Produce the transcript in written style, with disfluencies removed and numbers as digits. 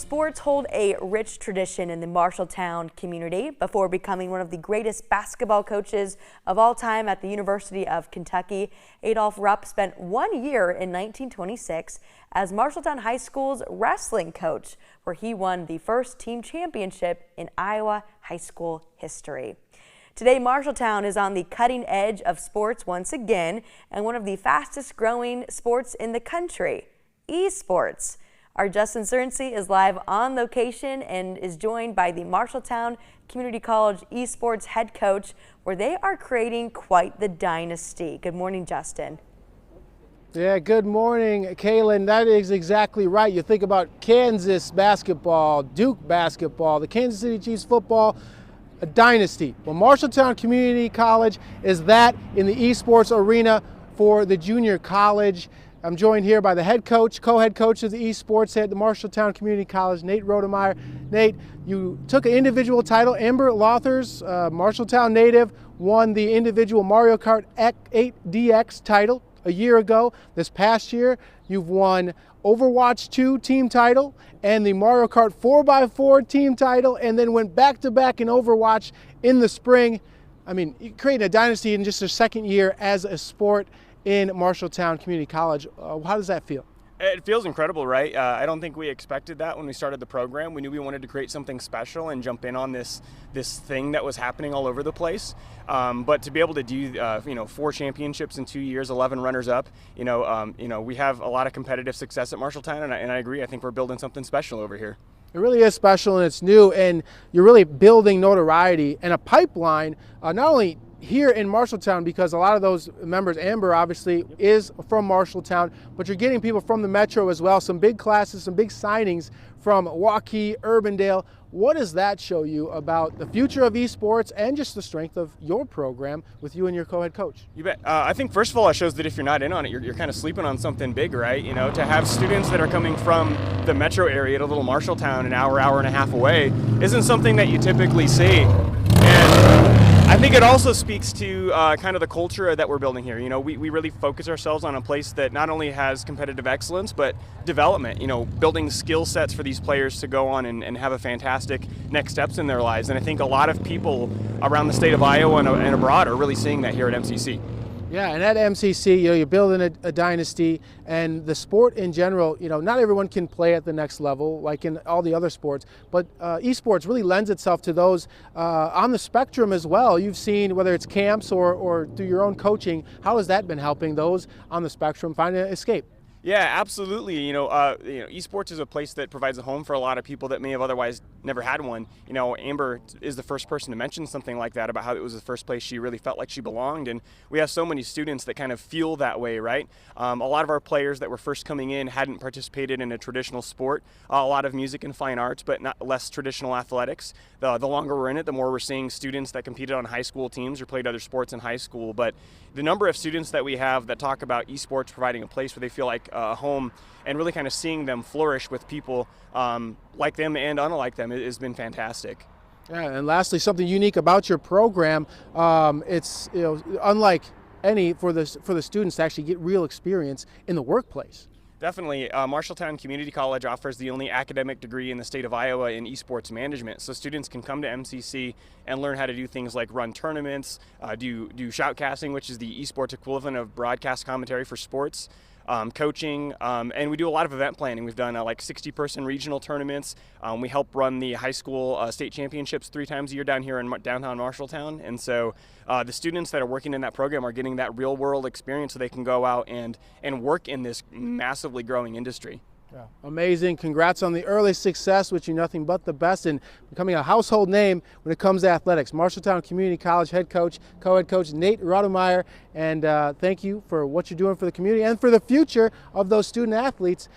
Sports hold a rich tradition in the Marshalltown community. Before becoming one of the greatest basketball coaches of all time at the University of Kentucky, Adolph Rupp spent 1 year in 1926 as Marshalltown High School's wrestling coach, where he won the first team championship in Iowa high school history. Today, Marshalltown is on the cutting edge of sports once again, and one of the fastest growing sports in the country, esports. Our Justin Cernsey is live on location and is joined by the Marshalltown Community College esports head coach, where they are creating quite the dynasty. Good morning, Justin. Yeah, good morning, Kaylin. That is exactly right. You think about Kansas basketball, Duke basketball, the Kansas City Chiefs football, a dynasty. Well, Marshalltown Community College is that in the esports arena for the junior college. I'm joined here by the head coach, co-head coach of the esports at the Marshalltown Community College, Nate Rodemeyer. Nate, you took an individual title. Amber Lothers, Marshalltown native, won the individual Mario Kart 8 DX title a year ago. This past year, you've won Overwatch 2 team title and the Mario Kart 4x4 team title, and then went back-to-back in Overwatch in the spring. I mean, you created a dynasty in just your second year as a sport in Marshalltown Community College. How does that feel? It feels incredible, right? I don't think we expected that when we started the program. We knew we wanted to create something special and jump in on this thing that was happening all over the place. But to be able to do 4 championships in 2 years, 11 runners-up, we have a lot of competitive success at Marshalltown, and I agree. I think we're building something special over here. It really is special, and it's new, and you're really building notoriety and a pipeline, not only here in Marshalltown, because a lot of those members, Amber obviously is from Marshalltown, but you're getting people from the metro as well, some big classes, some big signings from Waukee, Urbandale. What does that show you about the future of esports and just the strength of your program with you and your co-head coach? You bet. I think first of all, it shows that if you're not in on it, you're kind of sleeping on something big, right? To have students that are coming from the metro area to little Marshalltown, an hour and a half away, isn't something that you typically see. And I think it also speaks to kind of the culture that we're building here. We really focus ourselves on a place that not only has competitive excellence, but development, building skill sets for these players to go on and have a fantastic next steps in their lives. And I think a lot of people around the state of Iowa and abroad are really seeing that here at MCC. Yeah, and at MCC, you're building a dynasty, and the sport in general, not everyone can play at the next level like in all the other sports, but esports really lends itself to those on the spectrum as well. You've seen whether it's camps or through your own coaching, how has that been helping those on the spectrum find an escape? Yeah, absolutely. Esports is a place that provides a home for a lot of people that may have otherwise never had one. Amber is the first person to mention something like that, about how it was the first place she really felt like she belonged. And we have so many students that kind of feel that way, right? A lot of our players that were first coming in hadn't participated in a traditional sport, a lot of music and fine arts, but not less traditional athletics. The longer we're in it, the more we're seeing students that competed on high school teams or played other sports in high school. But the number of students that we have that talk about esports providing a place where they feel like a home, and really kind of seeing them flourish with people like them and unlike them has been fantastic. Yeah, and lastly, something unique about your program, it's unlike any for the students to actually get real experience in the workplace. Definitely. Marshalltown Community College offers the only academic degree in the state of Iowa in esports management. So students can come to MCC and learn how to do things like run tournaments, do shoutcasting, which is the esports equivalent of broadcast commentary for sports, coaching, and we do a lot of event planning. We've done like 60-person regional tournaments. We help run the high school state championships 3 times a year down here in downtown Marshalltown. And so the students that are working in that program are getting that real world experience so they can go out and work in this massively growing industry. Yeah. Amazing. Congrats on the early success. Wish you nothing but the best in becoming a household name when it comes to athletics. Marshalltown Community College head coach, co-head coach Nate Rodemeyer, and thank you for what you're doing for the community and for the future of those student athletes.